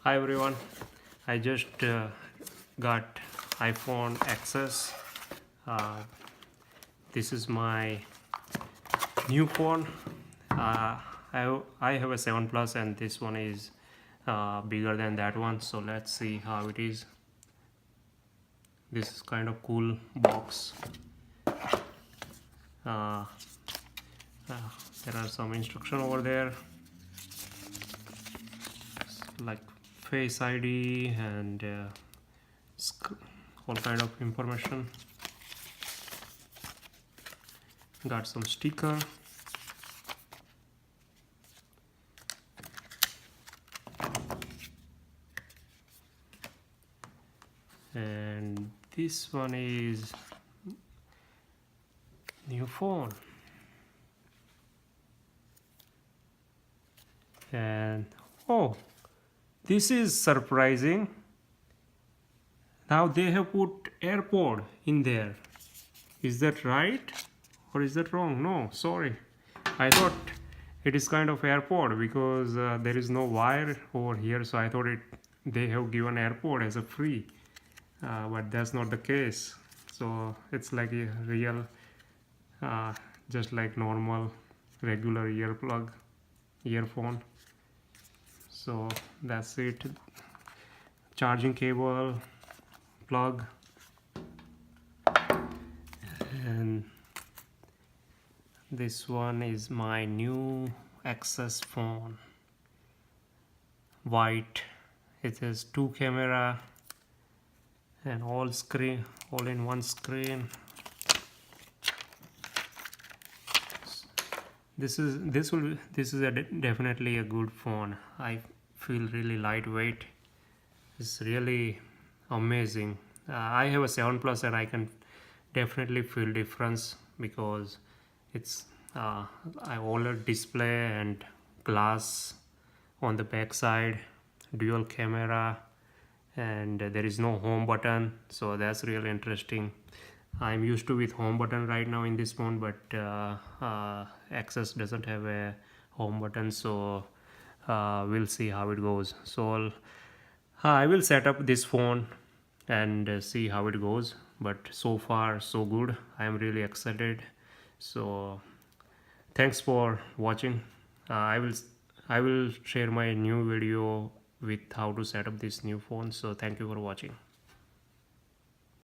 Hi everyone, I just got iPhone XS. Uh, this is my new phone. I have a 7 Plus and this one is bigger than that one. So let's see how it is. This is kind of cool box. Uh, there are some instruction over there, like Face ID and all kind of information. Got some sticker. And this one is new phone. And oh, this is surprising. Now they have put AirPod in there. Is that right or is that wrong? No, sorry, I thought it is kind of AirPod because there is no wire over here, so I thought they have given AirPod as a free, but that's not the case. So it's like a real just like normal regular earphone. So that's it. Charging cable, plug, and this one is my new XS phone. White. It has 2 camera and all in one screen. This is definitely a good phone. I feel really lightweight. It's really amazing. I have a 7 Plus and I can definitely feel difference because it's I OLED display and glass on the back side, dual camera, and there is no home button, so that's really interesting. I'm used to with home button right now in this phone, but XS doesn't have a home button, so we'll see how it goes. So I will set up this phone and see how it goes, but so far so good. I am really excited. So thanks for watching. I will share my new video with how to set up this new phone. So thank you for watching.